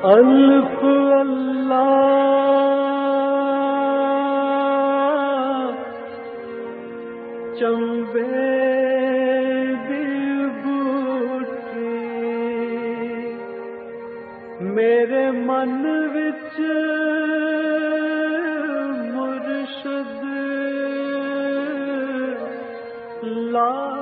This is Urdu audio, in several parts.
الف اللہ چمبے دی بوٹی میرے من وچ مرشد لائی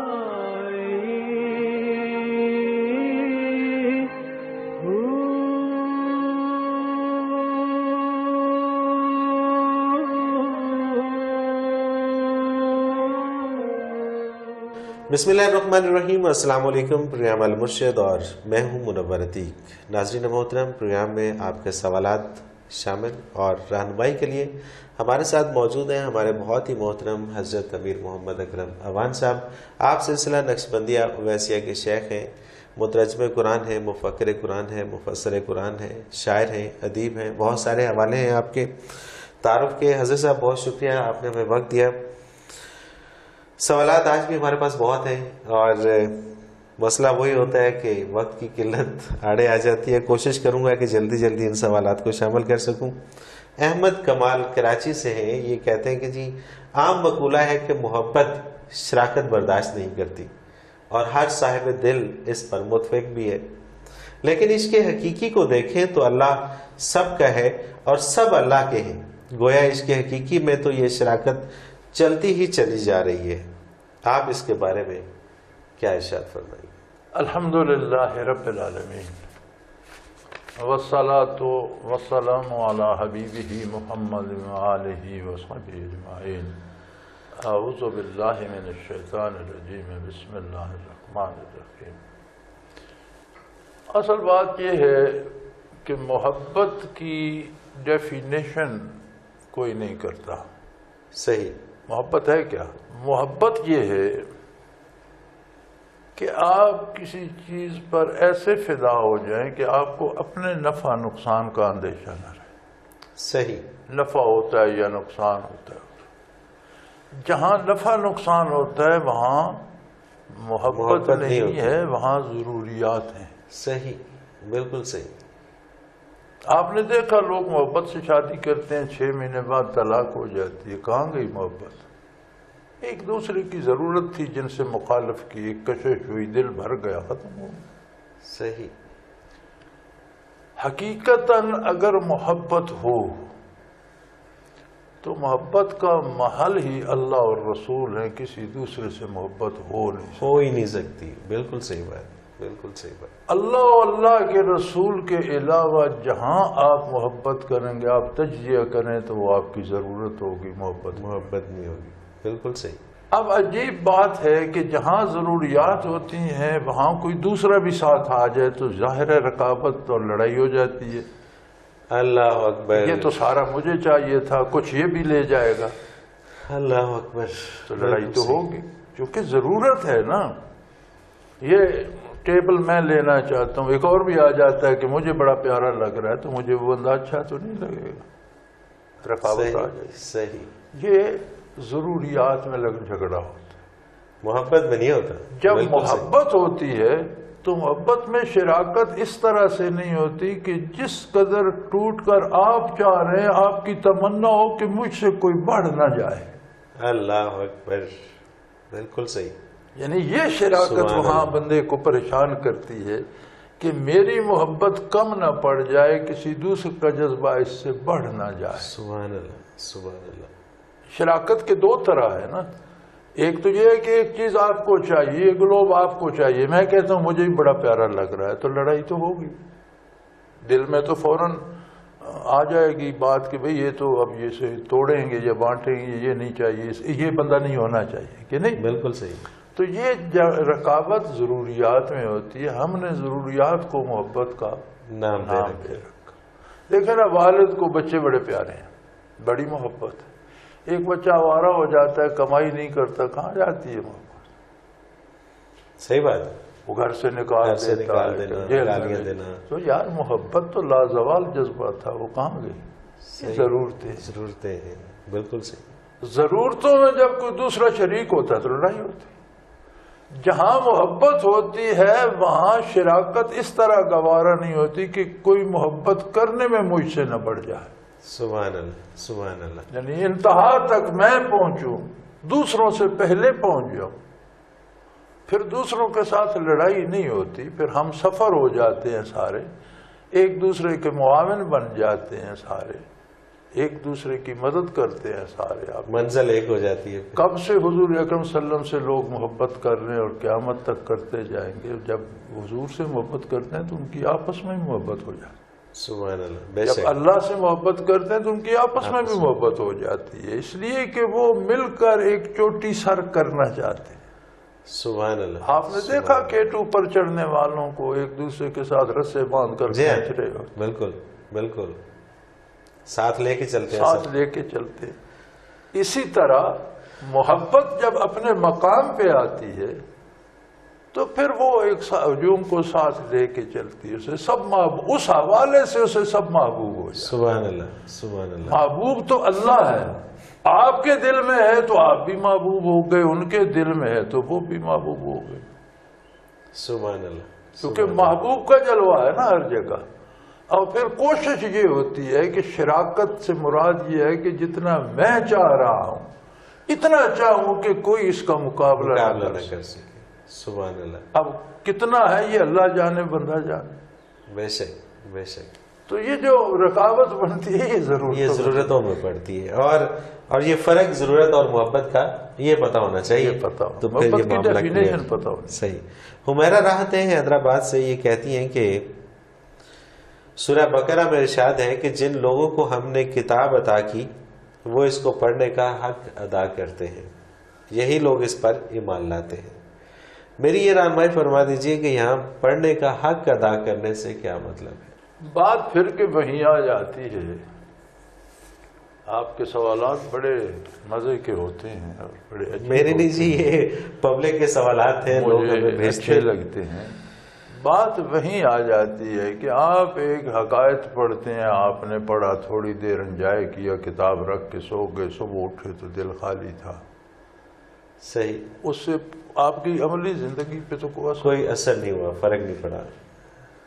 بسم اللہ الرحمن الرحیم۔ السلام علیکم۔ پروگرام المرشد اور میں ہوں منور عتیق۔ ناظرین محترم، پروگرام میں آپ کے سوالات شامل اور رہنمائی کے لیے ہمارے ساتھ موجود ہیں ہمارے بہت ہی محترم حضرت امیر محمد اکرم اوان صاحب۔ آپ سلسلہ نقشبندیہ اویسیہ کے شیخ ہیں، مترجم قرآن ہیں، مفکر قرآن ہیں، مفسر قرآن ہیں، شاعر ہیں، ادیب ہیں، بہت سارے حوالے ہیں آپ کے تعارف کے۔ حضرت صاحب بہت شکریہ، آپ نے ہمیں وقت دیا۔ سوالات آج بھی ہمارے پاس بہت ہیں اور مسئلہ وہی ہوتا ہے کہ وقت کی قلت آڑے آ جاتی ہے۔ کوشش کروں گا کہ جلدی جلدی ان سوالات کو شامل کر سکوں۔ احمد کمال کراچی سے ہیں، یہ کہتے ہیں کہ جی عام مقولہ ہے کہ محبت شراکت برداشت نہیں کرتی اور ہر صاحب دل اس پر متفق بھی ہے، لیکن عشق حقیقی کو دیکھیں تو اللہ سب کا ہے اور سب اللہ کے ہیں۔ گویا عشق حقیقی میں تو یہ شراکت چلتی ہی چلی جا رہی ہے۔ آپ اس کے بارے میں کیا ارشاد فرمائیں؟ الحمدللہ رب العالمین والصلاة والسلام علی حبیبہ محمد وآلہ وصحبہ اجمعین۔ اعوذ باللہ من الشیطان الرجیم، بسم اللہ الرحمن الرحیم۔ اصل بات یہ ہے کہ محبت کی ڈیفینیشن کوئی نہیں کرتا۔ صحیح۔ محبت ہے کیا؟ محبت یہ ہے کہ آپ کسی چیز پر ایسے فدا ہو جائیں کہ آپ کو اپنے نفع نقصان کا اندیشہ نہ رہے۔ صحیح۔ نفع ہوتا ہے یا نقصان ہوتا ہے، جہاں نفع نقصان ہوتا ہے وہاں محبت نہیں ہے، وہاں ضروریات ہیں۔ صحیح، بالکل صحیح۔ آپ نے دیکھا لوگ محبت سے شادی کرتے ہیں، 6 مہینے بعد طلاق ہو جاتی ہے۔ کہاں گئی محبت؟ ایک دوسرے کی ضرورت تھی، جن سے مخالف کی، ایک کشش ہوئی، دل بھر گیا، ختم ہو۔ صحیح۔ حقیقتاً اگر محبت ہو تو محبت کا محل ہی اللہ اور رسول ہیں، کسی دوسرے سے محبت ہو ہی نہیں سکتی۔ بالکل صحیح بات، بالکل صحیح بات۔ اللہ و اللہ کے رسول کے علاوہ جہاں آپ محبت کریں گے، آپ تجزیہ کریں تو وہ آپ کی ضرورت ہوگی، محبت نہیں ہوگی۔ بالکل صحیح۔ اب عجیب بات ہے کہ جہاں ضروریات ہوتی ہیں وہاں کوئی دوسرا بھی ساتھ آ جائے تو ظاہر رقابت اور لڑائی ہو جاتی ہے۔ اللہ اکبر، یہ تو سارا مجھے چاہیے تھا، کچھ یہ بھی لے جائے گا، اللہ اکبر، تو لڑائی تو ہوگی، کیونکہ ضرورت ہے نا۔ یہ ٹیبل میں لینا چاہتا ہوں، ایک اور بھی آ جاتا ہے کہ مجھے بڑا پیارا لگ رہا ہے تو مجھے وہ بندہ اچھا تو نہیں لگے گا، رقابت آ جائے۔ صحیح۔ یہ ضروریات میں جھگڑا ہوتا ہے، محبت میں نہیں ہوتا۔ جب محبت ہوتی ہے تو محبت میں شراکت اس طرح سے نہیں ہوتی کہ جس قدر ٹوٹ کر آپ چاہ رہے ہیں، آپ کی تمنا ہو کہ مجھ سے کوئی بڑھ نہ جائے۔ اللہ اکبر، بالکل صحیح۔ یعنی یہ شراکت وہاں بندے کو پریشان کرتی ہے کہ میری محبت کم نہ پڑ جائے، کسی دوسرے کا جذبہ اس سے بڑھ نہ جائے۔ سبحان اللہ، سبحان اللہ۔ شراکت کے 2 طرح ہے نا۔ ایک تو یہ ہے کہ ایک چیز آپ کو چاہیے، گلوب آپ کو چاہیے، میں کہتا ہوں مجھے بھی بڑا پیارا لگ رہا ہے، تو لڑائی تو ہوگی، دل میں تو فوراً آ جائے گی بات کہ بھئی یہ تو اب یہ سے توڑیں گے یا بانٹیں گے، یہ نہیں چاہیے، یہ بندہ نہیں ہونا چاہیے، کہ نہیں؟ بالکل صحیح۔ تو یہ رقابت ضروریات میں ہوتی ہے۔ ہم نے ضروریات کو محبت کا نام دے رکھا۔ دیکھیں نا، والد کو بچے بڑے پیارے ہیں، بڑی محبت ہے۔ ایک بچہ آوارہ ہو جاتا ہے، کمائی نہیں کرتا، کہاں جاتی ہے محبت؟ صحیح بات ہے۔ وہ گھر سے نکال دینا، تو یار محبت تو لازوال جذبہ تھا، وہ کہاں گئی؟ ضرورتیں ہیں، بالکل صحیح۔ ضرورتوں میں جب کوئی دوسرا شریک ہوتا ہے تو لڑائی ہوتی ہے۔ جہاں محبت ہوتی ہے وہاں شراکت اس طرح گوارا نہیں ہوتی کہ کوئی محبت کرنے میں مجھ سے نہ بڑھ جائے. سبحان اللہ سبحان اللہ. یعنی انتہا تک میں پہنچوں، دوسروں سے پہلے پہنچ جاؤں، پھر دوسروں کے ساتھ لڑائی نہیں ہوتی، پھر ہم سفر ہو جاتے ہیں سارے، ایک دوسرے کے معاون بن جاتے ہیں سارے، ایک دوسرے کی مدد کرتے ہیں سارے. آپ منزل ایک ہو جاتی ہے. کب سے حضور اکرم صلی اللہ علیہ وسلم سے لوگ محبت کر رہے ہیں اور قیامت تک کرتے جائیں گے. جب حضور سے محبت کرتے ہیں تو ان کی آپس میں محبت ہو جاتی ہے. سبحان اللہ. بے جب شک. اللہ سے محبت کرتے ہیں تو ان کی آپس میں بھی محبت ہو جاتی ہے، اس لیے کہ وہ مل کر ایک چوٹی سر کرنا چاہتے ہیں. سبحان اللہ. آپ نے دیکھا کیٹو پر چڑھنے والوں کو ایک دوسرے کے ساتھ رسے باندھ کر کھینچ رہے ہو. بالکل بالکل، ساتھ لے کے چلتے ہیں، ساتھ لے کے چلتے. اسی طرح محبت جب اپنے مقام پہ آتی ہے تو پھر وہ ایک ہجوم کو ساتھ لے کے چلتی ہے، اسے سب محبوب، اس حوالے سے اسے سب محبوب ہو جائے. سبحان اللہ سبحان اللہ. محبوب تو اللہ ہے، آپ کے دل میں ہے تو آپ بھی محبوب ہو گئے، ان کے دل میں ہے تو وہ بھی محبوب ہو گئے. سبحان اللہ. کیونکہ محبوب کا جلوہ ہے نا ہر جگہ. اور پھر کوشش یہ ہوتی ہے کہ شراکت سے مراد یہ ہے کہ جتنا میں چاہ رہا ہوں اتنا چاہوں کہ کوئی اس کا مقابلہ نہ کر سکے. سبحان اللہ. اب کتنا ہے یہ اللہ جانے، بندہ جانے. بے شک بے شک. تو یہ جو رکاوٹ بنتی ہے یہ ضرورتوں میں پڑتی ہے، اور یہ فرق ضرورت اور محبت کا یہ پتہ ہونا چاہیے. تو پھر یہ معاملہ پتہ ہونا. صحیح. حمیرہ راحت ہیں حیدرآباد سے، یہ کہتی ہیں کہ سورہ بقرہ میں ارشاد ہے کہ جن لوگوں کو ہم نے کتاب عطا کی وہ اس کو پڑھنے کا حق ادا کرتے ہیں، یہی لوگ اس پر ایمان لاتے ہیں. میری یہ رہنمائی فرما دیجئے کہ یہاں پڑھنے کا حق ادا کرنے سے کیا مطلب ہے؟ بات پھر کہ وہیں آ جاتی ہے. آپ کے سوالات بڑے مزے کے ہوتے ہیں اور بڑے اچھے. میرے نہیں جی، یہ پبلک کے سوالات ہیں، لوگ ہمیں اچھے لگتے ہیں. بات وہیں آ جاتی ہے کہ آپ ایک حقائق پڑھتے ہیں، آپ نے پڑھا، تھوڑی دیر انجوائے کیا، کتاب رکھ کے سو گئے، صبح اٹھے تو دل خالی تھا. صحیح. اس سے آپ کی عملی زندگی پہ تو کوئی اثر نہیں ہوا، فرق نہیں پڑا.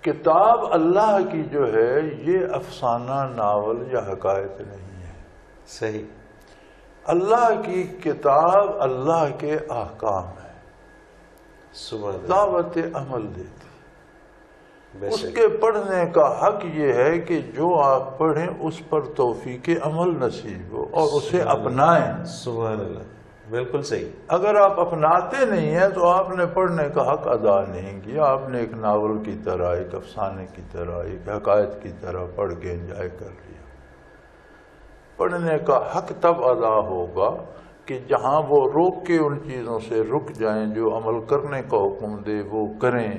کتاب اللہ کی جو ہے یہ افسانہ، ناول یا حقائق نہیں ہے. صحیح. اللہ کی کتاب اللہ کے احکام ہے، دعوت عمل دیتی. اس کے پڑھنے کا حق یہ ہے کہ جو آپ پڑھیں اس پر توفیق عمل نصیب ہو اور اسے اپنائیں. سبحان اللہ. بالکل صحیح. اگر آپ اپناتے نہیں ہیں تو آپ نے پڑھنے کا حق ادا نہیں کیا. آپ نے ایک ناول کی طرح، ایک افسانے کی طرح، ایک حقائق کی طرح پڑھ کے انجوائے کر لیا. پڑھنے کا حق تب ادا ہوگا کہ جہاں وہ روک کے ان چیزوں سے رک جائیں جو عمل کرنے کا حکم دے وہ کریں،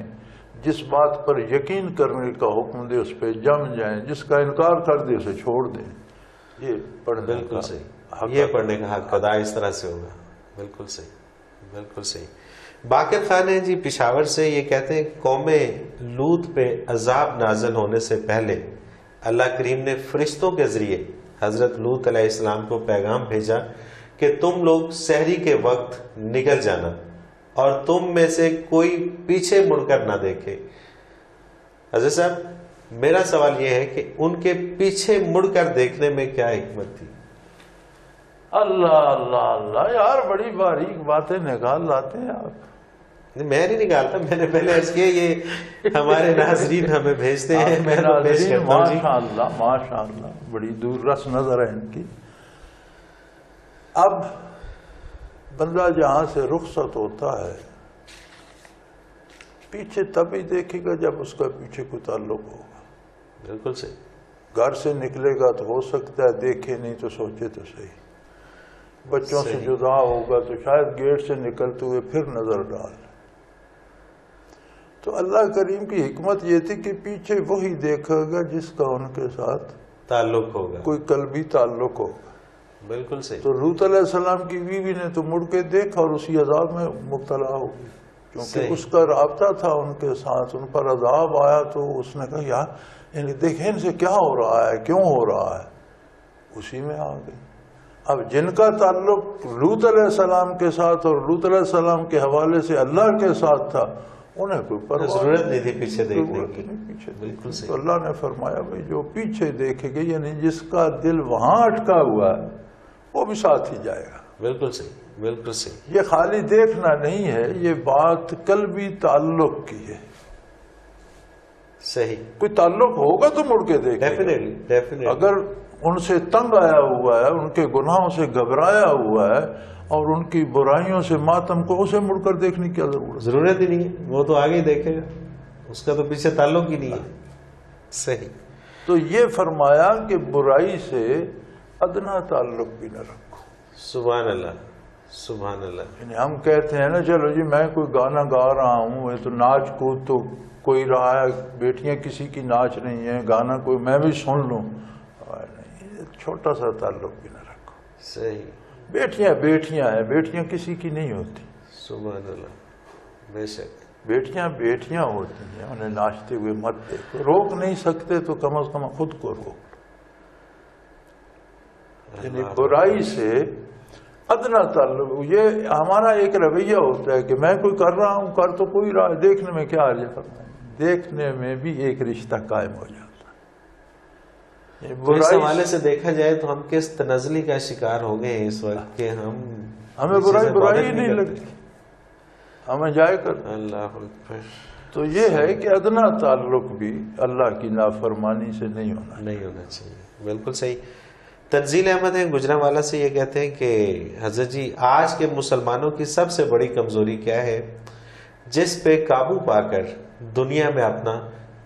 جس بات پر یقین کرنے کا حکم دے اس پہ جم جائیں، جس کا انکار کر دے اسے چھوڑ دیں. یہ پڑھنے بالکل صحیح. یہ پڑھنے کا حق ادا اس طرح سے ہوگا. بالکل صحیح بالکل صحیح. باقر خان ہیں جی پشاور سے، یہ کہتے ہیں قوم لوط پہ عذاب نازل ہونے سے پہلے اللہ کریم نے فرشتوں کے ذریعے حضرت لوط علیہ السلام کو پیغام بھیجا کہ تم لوگ سحری کے وقت نکل جانا اور تم میں سے کوئی پیچھے مڑ کر نہ دیکھے. حضرت صاحب میرا سوال یہ ہے کہ ان کے پیچھے مڑ کر دیکھنے میں کیا حکمت تھی؟ اللہ اللہ اللہ، یار بڑی باریک باتیں نکال لاتے ہیں آپ. میں نہیں نکالتا، میں نے پہلے عرض کیا یہ ہمارے ناظرین ہمیں بھیجتے ہیں. ماشاء اللہ ماشاء اللہ، بڑی دور رس نظر ہے ان کی. اب بندہ جہاں سے رخصت ہوتا ہے پیچھے تبھی دیکھے گا جب اس کا پیچھے کوئی تعلق ہوگا. بالکل صحیح. گھر سے نکلے گا تو ہو سکتا ہے دیکھے نہیں تو سوچے تو صحیح. بچوں سے جدا ہوگا تو شاید گیٹ سے نکلتے ہوئے پھر نظر ڈال. تو اللہ کریم کی حکمت یہ تھی کہ پیچھے وہی دیکھے گا جس کا ان کے ساتھ تعلق ہوگا، کوئی قلبی تعلق ہوگا. بالکل صحیح. تو لوط علیہ السلام کی بیوی نے تو مڑ کے دیکھا اور اسی عذاب میں مبتلا ہو گئی، کیونکہ اس کا رابطہ تھا ان کے ساتھ. ان پر عذاب آیا تو اس نے کہا یار دیکھیں ان سے کیا ہو رہا ہے، کیوں ہو رہا ہے. اسی میں آ گئی. اب جن کا تعلق لوط علیہ السلام کے ساتھ اور لوط علیہ السلام کے حوالے سے اللہ کے ساتھ تھا، انہیں کوئی پرواہ ضرورت نہیں تھی پیچھے دیکھنے کی. پیچھے بالکل صحیح. تو اللہ نے فرمایا بھائی جو پیچھے دیکھے گا، یعنی جس کا دل وہاں اٹکا ہوا ہے وہ بھی ساتھ ہی جائے گا. بالکل صحیح، بالکل صحیح. یہ خالی دیکھنا نہیں ہے، یہ بات قلبی تعلق کی ہے. صحیح. کوئی تعلق ہوگا تو مڑ کے دیکھے گا. Definitely definitely. اگر ان سے تنگ آیا ہوا ہے، ان کے گناہوں سے گھبرایا ہوا ہے اور ان کی برائیوں سے ماتم کو، اسے مڑ کر دیکھنے کی ضرورت ہی نہیں ہے، وہ تو آگے ہی دیکھے گا، اس کا تو پیچھے تعلق ہی نہیں ہے. صحیح. تو یہ فرمایا کہ برائی سے ادنا تعلق بھی نہ رکھو. سبحان اللہ، سبحان اللہ. یعنی ہم کہتے ہیں نا چلو جی میں کوئی گانا گا رہا ہوں، یہ تو ناچ کود تو کوئی رہا ہے، بیٹیاں کسی کی ناچ نہیں ہیں، گانا کوئی میں بھی سن لوں. نہیں، چھوٹا سا تعلق بھی نہ رکھو. صحیح. بیٹیاں بیٹیاں ہیں، بیٹیاں کسی کی نہیں ہوتی. سبحان اللہ. بے شک. بیٹیاں بیٹیاں ہوتی ہیں، انہیں ناچتے ہوئے مت دیکھو. روک نہیں سکتے تو کم از کم خود کو روک. یعنی برائی سے ادنا تعلق. یہ ہمارا ایک رویہ ہوتا ہے کہ میں کوئی کر رہا ہوں، کر تو کوئی رہا ہے، دیکھنے میں کیا حرج ہے. دیکھنے میں بھی ایک رشتہ قائم ہو جاتا ہے. اس حوالے سے دیکھا جائے تو ہم کس تنزلی کا شکار ہو گئے ہیں اس وقت کہ ہمیں برائی ہی نہیں لگتی، ہمیں جائے کر. اللہ اکبر. تو یہ ہے کہ ادنا تعلق بھی اللہ کی نافرمانی سے نہیں ہونا چاہیے. بالکل صحیح. تنزیل احمد ہیں گجرانوالہ سے، یہ کہتے ہیں کہ حضرت جی آج کے مسلمانوں کی سب سے بڑی کمزوری کیا ہے جس پہ قابو پا کر دنیا میں اپنا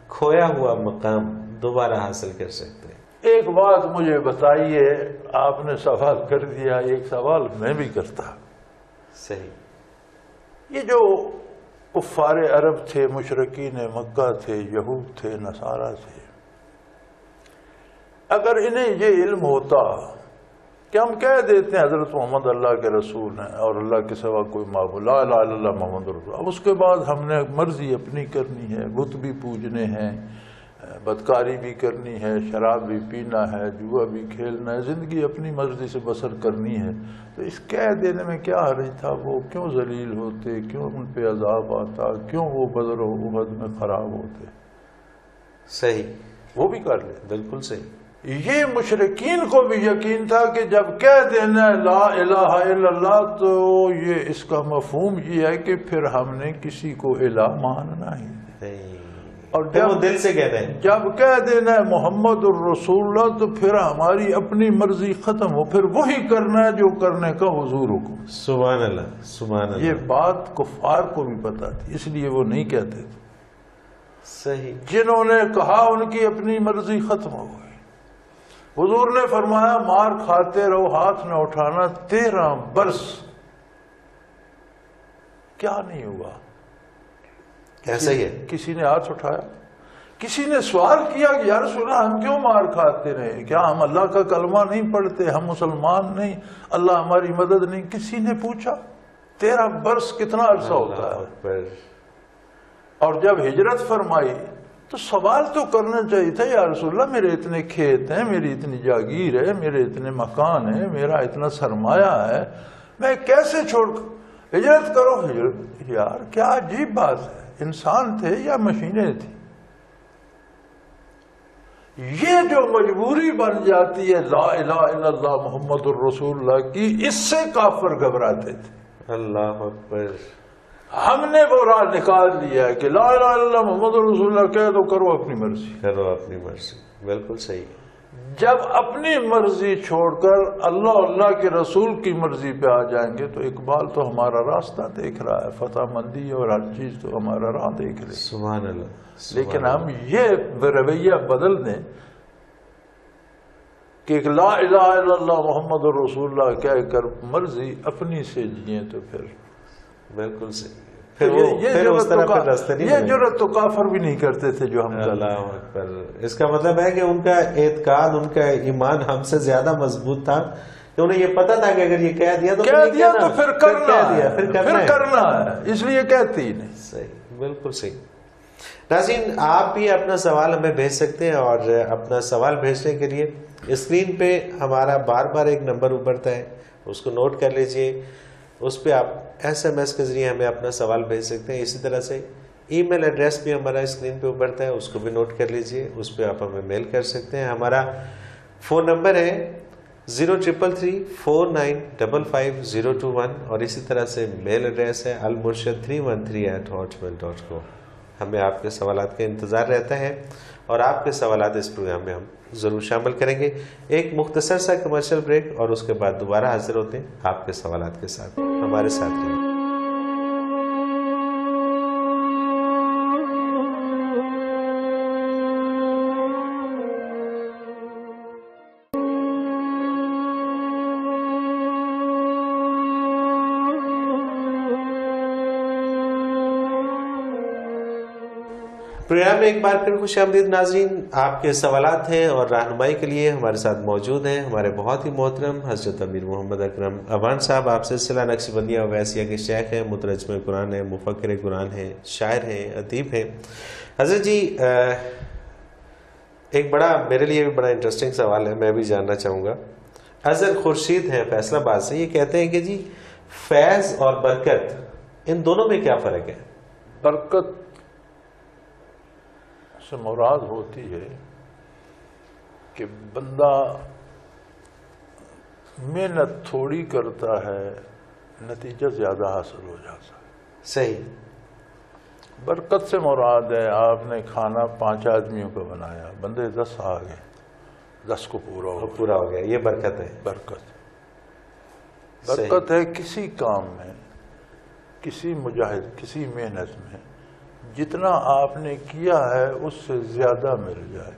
کھویا ہوا مقام دوبارہ حاصل کر سکتے ہیں؟ ایک بات مجھے بتائیے، آپ نے سوال کر دیا، ایک سوال میں بھی کرتا. صحیح. یہ جو کفار عرب تھے، مشرکین مکہ تھے، یہود تھے، نصارہ تھے، اگر انہیں یہ علم ہوتا کہ ہم کہہ دیتے ہیں حضرت محمد اللہ کے رسول ہیں اور اللہ کے سوا کوئی معبود، لا الہ الا اللہ محمد رسول، اب اس کے بعد ہم نے مرضی اپنی کرنی ہے، بت بھی پوجنے ہیں، بدکاری بھی کرنی ہے، شراب بھی پینا ہے، جوا بھی کھیلنا ہے، زندگی اپنی مرضی سے بسر کرنی ہے، تو اس کہہ دینے میں کیا حرج تھا؟ وہ کیوں ذلیل ہوتے، کیوں ان پہ عذاب آتا، کیوں وہ بدر و احد میں خراب ہوتے؟ صحیح. وہ بھی کر لے. بالکل صحیح. یہ مشرکین کو بھی یقین تھا کہ جب کہہ دینا لا الہ الا اللہ تو یہ اس کا مفہوم یہ ہے کہ پھر ہم نے کسی کو الہ ماننا ہی نہیں. اور جب دل سے کہتے ہیں جب کہہ دینا ہے محمد الرسول اللہ تو پھر ہماری اپنی مرضی ختم ہو، پھر وہی کرنا ہے جو کرنے کا حضور حکم. سبحان اللہ، سبحان اللہ. یہ بات کفار کو بھی پتا تھی، اس لیے وہ نہیں کہتے تھے. صحیح. جنہوں نے کہا ان کی اپنی مرضی ختم ہو گئی. حضور نے فرمایا مار کھاتے رہو، ہاتھ نہ اٹھانا 13 برس. کیا نہیں ہوا؟ ایسا ہی ہے. کسی نے ہاتھ اٹھایا؟ کسی نے سوال کیا کہ یا رسول اللہ ہم کیوں مار کھاتے رہے؟ کیا ہم اللہ کا کلمہ نہیں پڑھتے؟ ہم مسلمان نہیں؟ اللہ ہماری مدد نہیں؟ کسی نے پوچھا؟ 13 برس کتنا عرصہ ہوتا ہے. اور جب ہجرت فرمائی تو سوال تو کرنا چاہیے تھا، یا رسول اللہ میرے اتنے کھیت ہیں، میری اتنی جاگیر ہے، میرے اتنے مکان ہیں، میرا اتنا سرمایہ ہے، میں کیسے چھوڑ ہجرت کرو؟ ہجرت یار کیا عجیب بات ہے. انسان تھے یا مشینیں تھی؟ یہ جو مجبوری بن جاتی ہے لا الہ الا اللہ محمد الرسول اللہ کی، اس سے کافر گھبراتے تھے. اللہ اکبر. ہم نے وہ راہ نکال لیا ہے کہ لا الہ الا اللہ محمد رسول اللہ کہہ دو، کرو اپنی مرضی. کرو اپنی مرضی. بالکل صحیح. جب اپنی مرضی چھوڑ کر اللہ اللہ کے رسول کی مرضی پہ آ جائیں گے تو اقبال تو ہمارا راستہ دیکھ رہا ہے، فتح مندی اور ہر چیز تو ہمارا راہ دیکھ رہے. سبحان اللہ. لیکن ہم یہ رویہ بدل دیں کہ لا الہ الا اللہ محمد رسول اللہ کہہ کر مرضی اپنی سے جئیں تو پھر بالکل صحیح. یہ جرأت تو کافر بھی نہیں کرتے تھے جو ہم. اللہ اکبر. اس کا مطلب ہے کہ ان کا اعتقاد، ان کا ایمان ہم سے زیادہ مضبوط تھا کہ انہیں یہ پتا تھا کہ اگر یہ کہہ دیا تو پھر کرنا ہے، اس لیے کہتے ہی نہیں. صحیح. بالکل صحیح. ناظرین، آپ بھی اپنا سوال ہمیں بھیج سکتے ہیں، اور اپنا سوال بھیجنے کے لیے اسکرین پہ ہمارا بار بار ایک نمبر ابھرتا ہے، اس کو نوٹ کر لیجئے، اس پہ آپ SMS کے ذریعے ہمیں اپنا سوال بھیج سکتے ہیں۔ اسی طرح سے ای میل ایڈریس بھی ہمارا اسکرین پہ ابھرتا ہے، اس کو بھی نوٹ کر لیجئے، اس پہ آپ ہمیں میل کر سکتے ہیں۔ ہمارا فون نمبر ہے 0334955021، اور اسی طرح سے میل ایڈریس ہے almurshid313@hotmail.com۔ ہمیں آپ کے سوالات کا انتظار رہتا ہے، اور آپ کے سوالات اس پروگرام میں ہم ضرور شامل کریں گے۔ ایک مختصر سا کمرشل بریک، اور اس کے بعد دوبارہ حاضر ہوتے ہیں آپ کے سوالات کے ساتھ۔ ہمارے ساتھ رہیں۔ پروگرام میں ایک بار پھر خوش آمدید ناظرین، آپ کے سوالات ہیں اور رہنمائی کے لیے ہمارے ساتھ موجود ہیں ہمارے بہت ہی محترم حضرت امیر محمد اکرم اوان صاحب۔ آپ سلسلہ نقشبندیہ اویسیہ کے شیخ ہیں، مترجم قرآن ہیں، مفکر قرآن ہیں، شاعر ہیں، ادیب ہیں۔ حضرت جی، ایک بڑا میرے لیے بھی بڑا انٹرسٹنگ سوال ہے، میں بھی جاننا چاہوں گا۔ اظہر خورشید ہیں فیصل آباد سے، یہ کہتے ہیں کہ جی فیض اور برکت، ان دونوں میں کیا فرق ہے؟ برکت سے مراد ہوتی ہے کہ بندہ محنت تھوڑی کرتا ہے، نتیجہ زیادہ حاصل ہو جاتا ہے۔ صحیح۔ برکت سے مراد ہے آپ نے کھانا 5 آدمیوں کا بنایا، بندے 10 آ گئے، 10 کو پورا ہو گیا، یہ برکت ہے۔ برکت ہے کسی کام میں، کسی مجاہد، کسی محنت میں جتنا آپ نے کیا ہے اس سے زیادہ مل جائے۔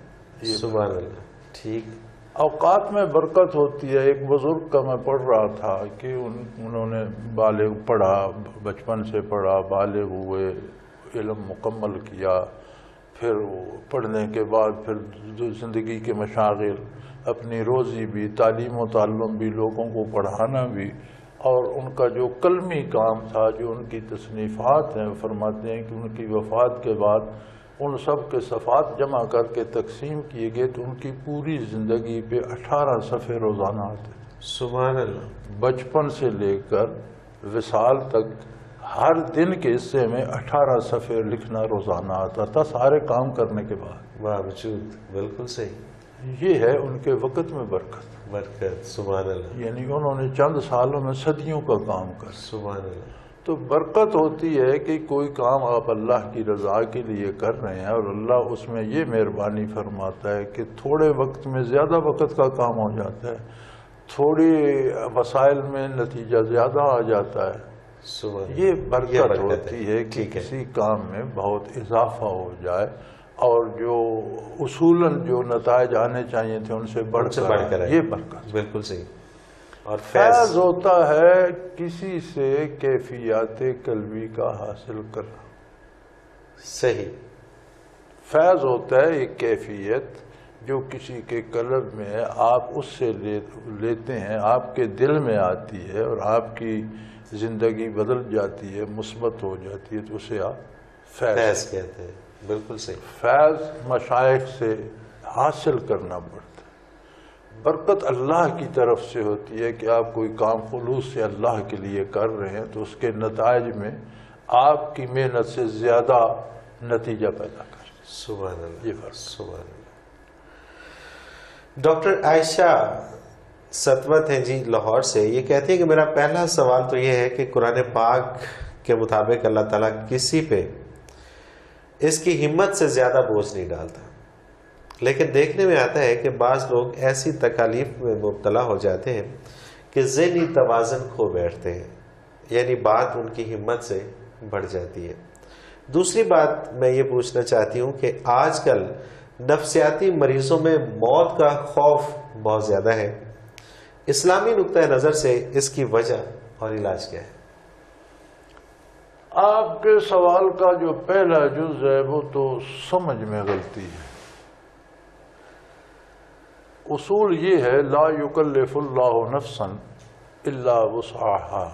سبحان اللہ۔ ٹھیک۔ اوقات میں برکت ہوتی ہے۔ ایک بزرگ کا میں پڑھ رہا تھا کہ انہوں نے بالغ پڑھا، بچپن سے پڑھا، بالغ ہوئے، علم مکمل کیا، پھر پڑھنے کے بعد پھر زندگی کے مشاغل، اپنی روزی بھی، تعلیم و تعلم بھی، لوگوں کو پڑھانا بھی، اور ان کا جو قلمی کام تھا، جو ان کی تصنیفات ہیں، فرماتے ہیں کہ ان کی وفات کے بعد ان سب کے صفحات جمع کر کے تقسیم کیے گئے تو ان کی پوری زندگی پہ 18 صفحے روزانہ آتے۔ سبحان اللہ۔ بچپن سے لے کر وصال تک ہر دن کے حصے میں 18 صفحے لکھنا روزانہ آتا تھا، سارے کام کرنے کے بعد۔ باوجود، بالکل صحیح۔ یہ ہے ان کے وقت میں برکت۔ سبحان اللہ۔ یعنی انہوں نے چند سالوں میں صدیوں کا کام کر۔ سبحان اللہ۔ تو برکت ہوتی ہے کہ کوئی کام آپ اللہ کی رضا کے لیے کر رہے ہیں، اور اللہ اس میں یہ مہربانی فرماتا ہے کہ تھوڑے وقت میں زیادہ وقت کا کام ہو جاتا ہے، تھوڑی وسائل میں نتیجہ زیادہ آ جاتا ہے۔ یہ برکت ہوتی ہے کہ کسی کام میں بہت اضافہ ہو جائے، اور جو اصولاً جو نتائج آنے چاہیے تھے ان سے بڑھ کر یہ برکت۔ بالکل صحیح۔ اور فیض ہوتا ہے کسی سے کیفیات قلبی کا حاصل کرنا۔ صحیح۔ فیض ہوتا ہے ایک کیفیت جو کسی کے قلب میں ہے، آپ اس سے لیتے ہیں، آپ کے دل میں آتی ہے اور آپ کی زندگی بدل جاتی ہے، مثبت ہو جاتی ہے، تو اسے آپ فیض کہتے ہیں۔ بالکل صحیح۔ فیض مشائخ سے حاصل کرنا پڑتا ہے۔ برکت اللہ کی طرف سے ہوتی ہے کہ آپ کوئی کام خلوص سے اللہ کے لیے کر رہے ہیں تو اس کے نتائج میں آپ کی محنت سے زیادہ نتیجہ پیدا کر۔ سبحان اللہ۔ یہ فرق۔ سبحان اللہ۔ ڈاکٹر عائشہ ستوت ہیں جی لاہور سے، یہ کہتی ہیں کہ میرا پہلا سوال تو یہ ہے کہ قرآن پاک کے مطابق اللہ تعالیٰ کسی پہ اس کی ہمت سے زیادہ بوجھ نہیں ڈالتا، لیکن دیکھنے میں آتا ہے کہ بعض لوگ ایسی تکالیف میں مبتلا ہو جاتے ہیں کہ ذہنی توازن کھو بیٹھتے ہیں، یعنی بات ان کی ہمت سے بڑھ جاتی ہے۔ دوسری بات میں یہ پوچھنا چاہتی ہوں کہ آج کل نفسیاتی مریضوں میں موت کا خوف بہت زیادہ ہے، اسلامی نقطہ نظر سے اس کی وجہ اور علاج کیا ہے؟ آپ کے سوال کا جو پہلا جز ہے وہ تو سمجھ میں غلطی ہے۔ اصول یہ ہے لا یکلف اللہ نفسا الا وسعها،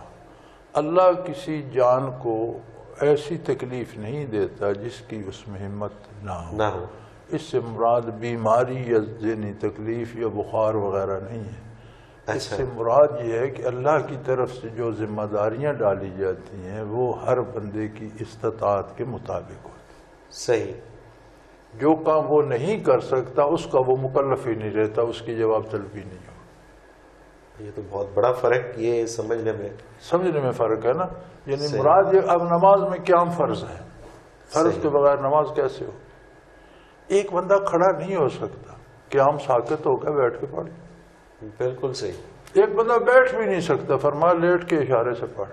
اللہ کسی جان کو ایسی تکلیف نہیں دیتا جس کی اس میں ہمت نہ ہو. ہو. اس سے مراد بیماری یا ذہنی تکلیف یا بخار وغیرہ نہیں ہے. اس سے مراد یہ ہے کہ اللہ کی طرف سے جو ذمہ داریاں ڈالی جاتی ہیں وہ ہر بندے کی استطاعت کے مطابق ہوتی ہیں. صحیح. جو کام وہ نہیں کر سکتا اس کا وہ مکلف ہی نہیں رہتا، اس کی جواب طلبی نہیں ہو. یہ تو بہت بڑا فرق یہ سمجھنے میں فرق ہے نا. یعنی مراد یہ اب نماز میں قیام فرض ہے، فرض کے بغیر نماز کیسے ہو؟ ایک بندہ کھڑا نہیں ہو سکتا، قیام ساکت ہو گیا بیٹھ کے پڑھ. بالکل صحیح. ایک بندہ بیٹھ بھی نہیں سکتا، فرمایا لیٹ کے اشارے سے پڑھ.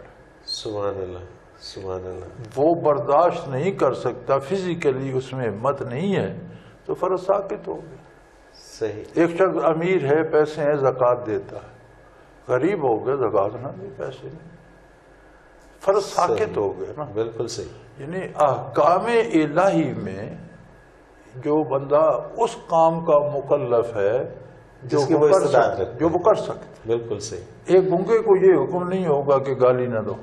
سبحان اللہ سبحان اللہ. وہ برداشت نہیں کر سکتا، فزیکلی اس میں ہمت نہیں ہے تو فرض ساکت ہو گیا. صحیح. ایک شخص امیر ہے، پیسے ہیں، زکوٰۃ دیتا ہے. غریب ہو گیا، زکوٰۃ نہ دے، پیسے نہیں، فرض ساکت ہو گیا نا. بالکل صحیح. یعنی احکام الہی میں جو بندہ اس کام کا مکلف ہے جو وہ کر سکتے. بالکل صحیح. ایک گنگے کو یہ حکم نہیں ہوگا کہ گالی نہ دو.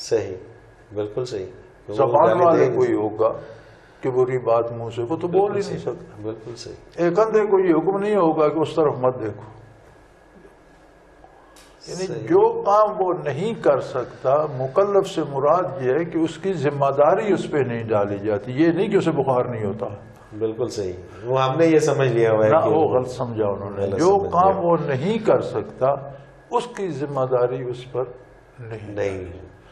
صحیح. بالکل صحیح. زبان والے کو یہ ہوگا کہ بری بات منہ سے وہ تو بول ہی نہیں سکتا. بالکل صحیح. ایک اندھے کو یہ حکم نہیں ہوگا کہ اس طرف مت دیکھو. یعنی جو کام وہ نہیں کر سکتا، مکلف سے مراد یہ ہے کہ اس کی ذمہ داری اس پہ نہیں ڈالی جاتی. یہ نہیں کہ اسے بخار نہیں ہوتا. بالکل صحیح. وہ ہم نے یہ سمجھ لیا ہوا ہے، وہ غلط سمجھا انہوں نے. جو کام وہ نہیں کر سکتا اس کی ذمہ داری اس پر نہیں.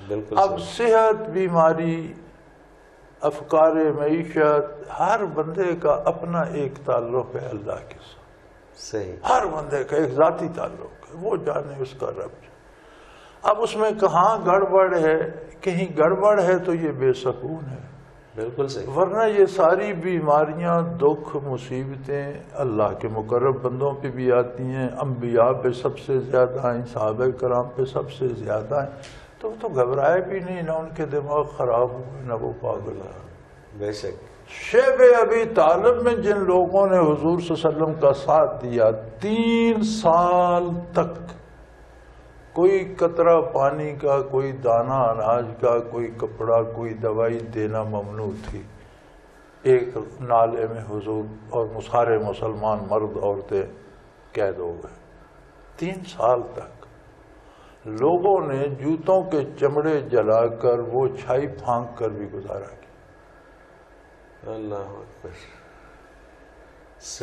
بالکل. اب صحت، بیماری، افکار معیشت، ہر بندے کا اپنا ایک تعلق ہے اللہ کے ساتھ. صحیح. ہر بندے کا ایک ذاتی تعلق ہے، وہ جانے اس کا رب. اب اس میں کہاں گڑبڑ ہے، کہیں گڑبڑ ہے تو یہ بے سکون ہے. بالکل صحیح. ورنہ یہ ساری بیماریاں، دکھ، مصیبتیں اللہ کے مقرب بندوں پہ بھی آتی ہیں. انبیاء پہ سب سے زیادہ ہیں، صحابہ کرام پہ سب سے زیادہ ہیں. تو گھبرائے بھی نہیں، نہ ان کے دماغ خراب ہوئے، نہ وہ پاگل ہوئے. بے شک. شیب ابی طالب میں جن لوگوں نے حضور صلی اللہ علیہ وسلم کا ساتھ دیا، 3 سال تک کوئی قطرہ پانی کا، کوئی دانہ اناج کا، کوئی کپڑا، کوئی دوائی دینا ممنوع تھی. ایک نالے میں حضور اور سارے مسلمان مرد عورتیں قید ہو گئے. 3 سال تک لوگوں نے جوتوں کے چمڑے جلا کر، وہ چھائی پھانک کر بھی گزارا کیا. اللہ اکبر.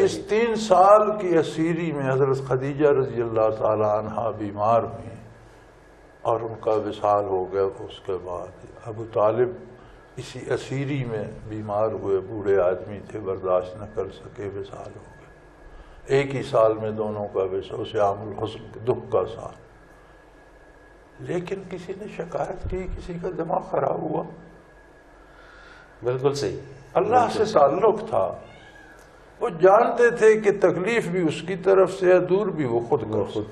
اس 3 سال کی اسیری میں حضرت خدیجہ رضی اللہ تعالی عنہا بیمار ہوئی اور ان کا وصال ہو گیا. اس کے بعد ابو طالب اسی اسیری میں بیمار ہوئے، بوڑھے آدمی تھے، برداشت نہ کر سکے، وصال ہو گئے. ایک ہی سال میں دونوں کا وصال، اسے عام الحزن، دکھ کا سال. لیکن کسی نے شکایت کی، کسی کا دماغ خراب ہوا. بالکل صحیح. اللہ سے تعلق تھا، وہ جانتے تھے کہ تکلیف بھی اس کی طرف سے ہے، دور بھی وہ خود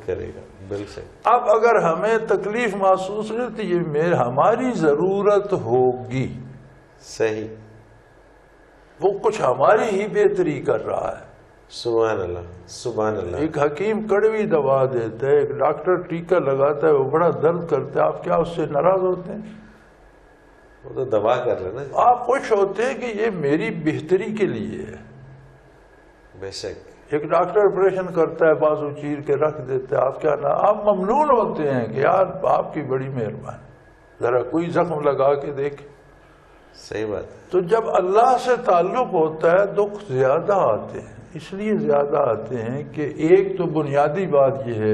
کرے گا. بالکل. اب اگر ہمیں تکلیف محسوس ہے تو یہ ہماری ضرورت ہوگی. صحیح. وہ کچھ ہماری ہی بہتری کر رہا ہے. سبحان اللہ سبحان اللہ. ایک حکیم کڑوی دوا دیتا ہے، ایک ڈاکٹر ٹیکہ لگاتا ہے، وہ بڑا درد کرتا ہے. آپ کیا اس سے ناراض ہوتے ہیں؟ وہ تو دوا کر رہے نا. آپ خوش ہوتے ہیں کہ یہ میری بہتری کے لیے ہے. بے شک. ایک ڈاکٹر آپریشن کرتا ہے، بازو چیر کے رکھ دیتا ہے، آپ کیا نہ آپ ممنون ہوتے ہیں کہ یار آپ کی بڑی مہربانی، ذرا کوئی زخم لگا کے دیکھ. صحیح بات. تو جب اللہ سے تعلق ہوتا ہے دکھ زیادہ آتے ہیں. اس لیے زیادہ آتے ہیں کہ ایک تو بنیادی بات یہ ہے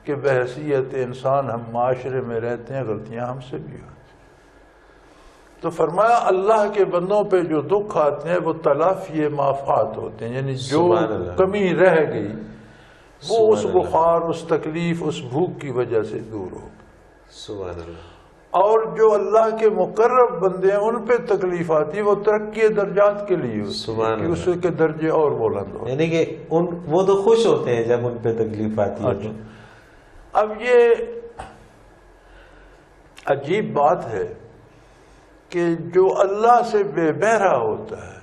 کہ بحیثیت انسان ہم معاشرے میں رہتے ہیں، غلطیاں ہم سے بھی ہوتی ہیں. تو فرمایا اللہ کے بندوں پہ جو دکھ آتے ہیں وہ تلافی مافات ہوتے ہیں. یعنی جو کمی رہ گئی وہ اس بخار، اس تکلیف، اس بھوک کی وجہ سے دور ہو. سبحان اللہ. اور جو اللہ کے مقرب بندے ہیں ان پہ تکلیف آتی ہے، وہ ترقی درجات کے لیے کہ اس کے درجے اور بلند ہو. یعنی کہ وہ تو خوش ہوتے ہیں جب ان پہ تکلیف آتی ہے. اب یہ عجیب بات ہے کہ جو اللہ سے بے بہرا ہوتا ہے،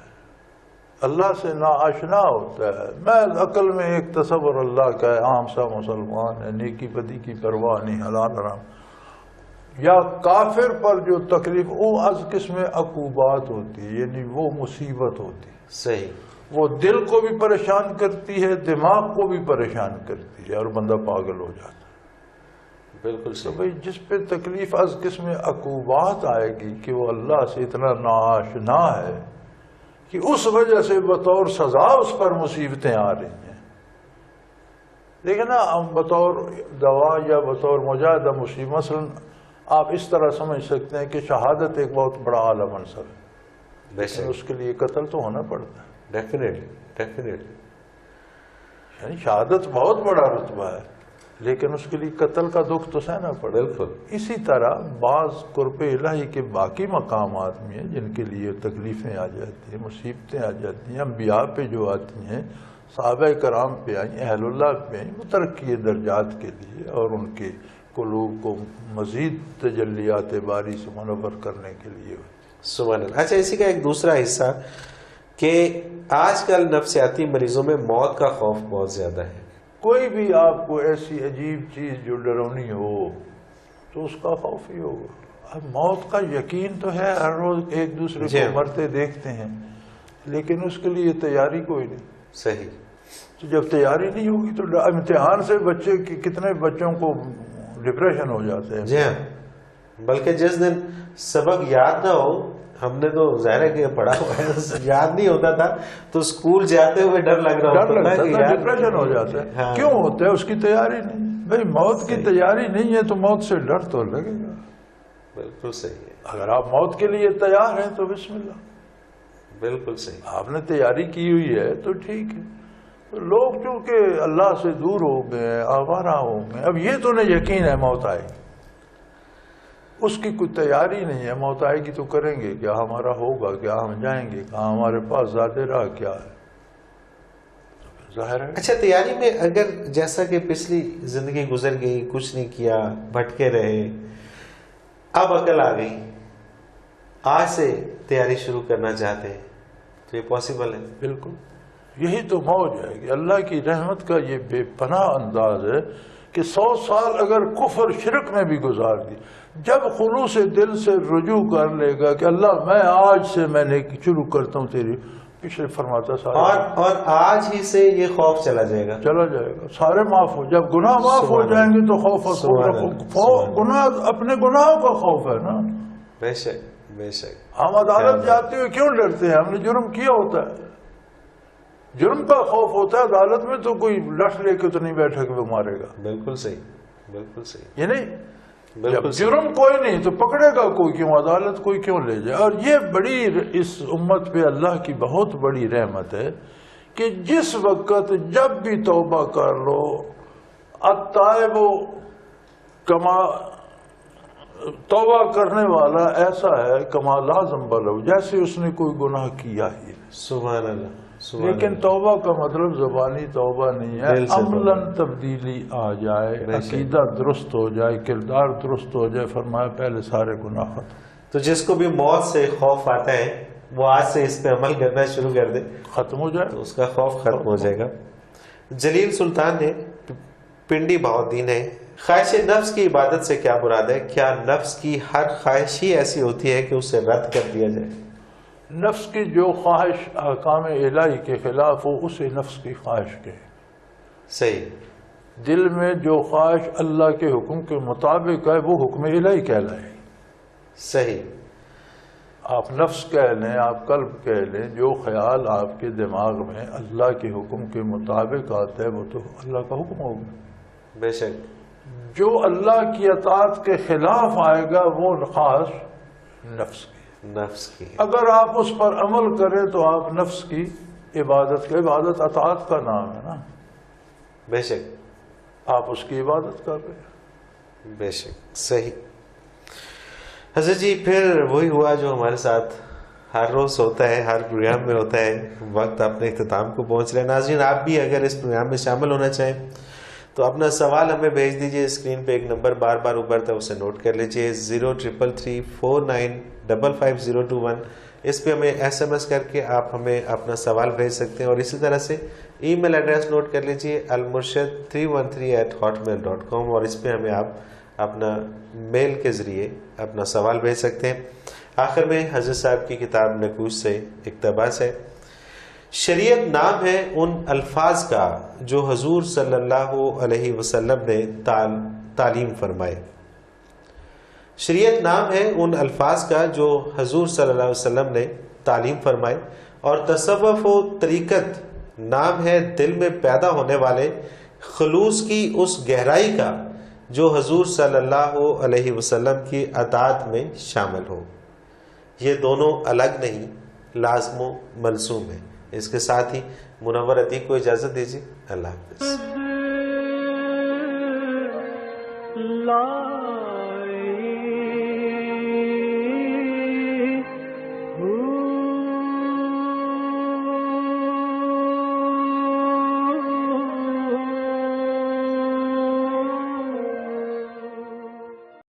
اللہ سے ناآشنا ہوتا ہے، میں عقل میں ایک تصور اللہ کا ہے، عام سا مسلمان ہے، نیکی بدی کی پرواہ نہیں، حلال حرام، یا کافر پر جو تکلیف وہ از قسم عقوبات ہوتی ہے، یعنی وہ مصیبت ہوتی ہے، صحیح، وہ دل کو بھی پریشان کرتی ہے، دماغ کو بھی پریشان کرتی ہے اور بندہ پاگل ہو جاتا ہے۔ بالکل تو صحیح، بھئی جس پہ تکلیف از قسم عقوبات آئے گی کہ وہ اللہ سے اتنا ناآشنا ہے کہ اس وجہ سے بطور سزا اس پر مصیبتیں آ رہی ہیں، لیکن نا ہم بطور دوا یا بطور مجاہدہ مصیبت، مثلا آپ اس طرح سمجھ سکتے ہیں کہ شہادت ایک بہت بڑا اعلیٰ منصب ہے، بے لیکن شک، اس کے لیے قتل تو ہونا پڑتا ہے، ڈیفینیٹلی، یعنی شہادت بہت بڑا رتبہ ہے، لیکن اس کے لیے قتل کا دکھ تو سہنا پڑے۔ بالکل، اسی طرح بعض قرب الہی کے باقی مقامات میں ہیں جن کے لیے تکلیفیں آ جاتی ہیں، مصیبتیں آ جاتی ہیں، انبیاء پہ جو آتی ہیں، صحابہ کرام پہ آئیں، اہل اللہ پہ آئیں، وہ ترقی درجات کے لیے اور ان کے قلوب کو مزید تجلیات باری سے منور کرنے کے لیے ہوتی ہیں۔ سبحان اللہ۔ اچھا، اسی کا ایک دوسرا حصہ کہ آج کل نفسیاتی مریضوں میں موت کا خوف بہت زیادہ ہے۔ کوئی بھی آپ کو ایسی عجیب چیز جو ڈرونی ہو تو اس کا خوف ہی ہوگا۔ اب موت کا یقین تو ہے، ہر روز ایک دوسرے کو مرتے دیکھتے ہیں، لیکن اس کے لیے تیاری کوئی نہیں۔ صحیح، تو جب تیاری نہیں ہوگی تو امتحان سے بچے کتنے بچوں کو ڈپریشن ہو جاتے ہیں۔ جی ہاں، بلکہ جس دن سبق یاد نہ ہو، ہم نے تو ظاہر ہے کہ پڑھا ہوا ہے، یاد نہیں ہوتا تھا تو اسکول جاتے ہوئے ڈر لگ رہا ہوتا ہے، ڈپریشن ہو جاتا ہے۔ کیوں ہوتا ہے؟ اس کی تیاری نہیں۔ بھئی موت کی تیاری نہیں ہے تو موت سے ڈر تو لگے گا۔ بالکل صحیح ہے، اگر آپ موت کے لیے تیار ہیں تو بسم اللہ، بالکل صحیح، آپ نے تیاری کی ہوئی ہے تو ٹھیک ہے۔ تو لوگ چونکہ اللہ سے دور ہو گئے، آوارہ ہو گئے، اب یہ تو نہیں یقین ہے موت آئے گی، اس کی کوئی تیاری نہیں ہے۔ موت آئے گی تو کریں گے کیا، ہمارا ہوگا کیا، ہم جائیں گے کہاں، ہمارے پاس ذات راہ کیا ہے، ظاہر ہے۔ اچھا، تیاری میں اگر جیسا کہ پچھلی زندگی گزر گئی، کچھ نہیں کیا، بھٹکے رہے، اب عقل آ گئی، آج سے تیاری شروع کرنا چاہتے ہیں تو یہ پاسبل ہے؟ بالکل، یہی تو موج ہے کہ اللہ کی رحمت کا یہ بے پناہ انداز ہے کہ 100 سال اگر کفر شرک میں بھی گزار دی، جب خلوص دل سے رجوع کر لے گا کہ اللہ میں آج سے میں نے شروع کرتا ہوں تیری، پچھلے فرماتا سارے اور آج ہی سے یہ خوف چلا جائے گا، چلا جائے گا، سارے معاف ہو، جب گناہ معاف ہو جائیں گے تو خوف گناہ، اپنے گناہوں کا خوف ہے نا۔ بے شک، بے شک، ہم عدالت جاتے ہوئے کیوں ڈرتے ہیں؟ ہم نے جرم کیا ہوتا ہے، جرم کا خوف ہوتا ہے۔ عدالت میں تو کوئی لٹھ لے کے تو نہیں بیٹھا کہ وہ مارے گا، بالکل صحیح، بالکل صحیح، یہ نہیں، بالکل جب جرم کوئی نہیں تو پکڑے گا کوئی کیوں، عدالت کوئی کیوں لے جائے۔ اور یہ بڑی اس امت پہ اللہ کی بہت بڑی رحمت ہے کہ جس وقت جب بھی توبہ کر لو، التائب کما، توبہ کرنے والا ایسا ہے کما لا ذنب لہ، جیسے اس نے کوئی گناہ کیا ہی نہیں۔ سبحان اللہ، سبحان لیکن اللہ، توبہ کا مطلب زبانی توبہ نہیں ہے، دل سے توبہ، عملاً تبدیلی آ جائے، بے شک۔ عقیدہ درست ہو جائے، کردار درست ہو جائے، فرمایا پہلے سارے گناہ ختم، تو جس کو بھی موت سے خوف آتا ہے وہ آج سے اس پہ عمل کرنا شروع کر دے ختم ہو جائے۔ تو اس کا خوف ختم ہو جائے گا۔ جلیل سلطان نے پنڈی بہاؤدین ہے، خواہش نفس کی عبادت سے کیا مراد ہے؟ کیا نفس کی ہر خواہش ہی ایسی ہوتی ہے کہ اسے رد کر دیا جائے؟ نفس کی جو خواہش احکام الہی کے خلاف ہو اسے نفس کی خواہش کہے۔ صحیح، دل میں جو خواہش اللہ کے حکم کے مطابق ہے وہ حکم الہی کہلائے۔ صحیح، آپ نفس کہہ لیں، آپ قلب کہہ لیں، جو خیال آپ کے دماغ میں اللہ کے حکم کے مطابق آتا ہے وہ تو اللہ کا حکم ہوگا۔ بے شک، جو اللہ کی اطاعت کے خلاف آئے گا وہ خواہش نفس کی۔ نفس کی، اگر آپ اس پر عمل کریں تو آپ نفس کی عبادت کا، عبادت اطاعت کا نام ہے نا، بے شک، آپ اس کی عبادت کر رہے ہیں۔ بے شک، صحیح۔ حضرت جی، پھر وہی ہوا جو ہمارے ساتھ ہر روز ہوتا ہے، ہر پروگرام میں ہوتا ہے، وقت اپنے اختتام کو پہنچ رہے ہیں۔ ناظرین، آپ بھی اگر اس پروگرام میں شامل ہونا چاہیں تو اپنا سوال ہمیں بھیج دیجئے، اسکرین پہ ایک نمبر بار بار ابھرتا ہے، اسے نوٹ کر لیجئے، 0333495521۔ اس پہ ہمیں SMS کر کے آپ ہمیں اپنا سوال بھیج سکتے ہیں، اور اسی طرح سے ای میل ایڈریس نوٹ کر لیجئے، almurshid313@hotmail.com، اور اس پہ ہمیں آپ اپنا میل کے ذریعے اپنا سوال بھیج سکتے ہیں۔ آخر میں حضرت صاحب کی کتاب نقوش سے اقتباس ہے، شریعت نام ہے ان الفاظ کا جو حضور صلی اللہ علیہ وسلم نے تعلیم فرمائے۔ شریعت نام ہے ان الفاظ کا جو حضور صلی اللہ علیہ وسلم نے تعلیم فرمائے، اور تصوف و طریقت نام ہے دل میں پیدا ہونے والے خلوص کی اس گہرائی کا جو حضور صلی اللہ علیہ وسلم کی اطاعت میں شامل ہو۔ یہ دونوں الگ نہیں، لازم و ملزوم ہے۔ اس کے ساتھ ہی منور عتیق کو اجازت دیجیے، اللہ حافظ۔ لا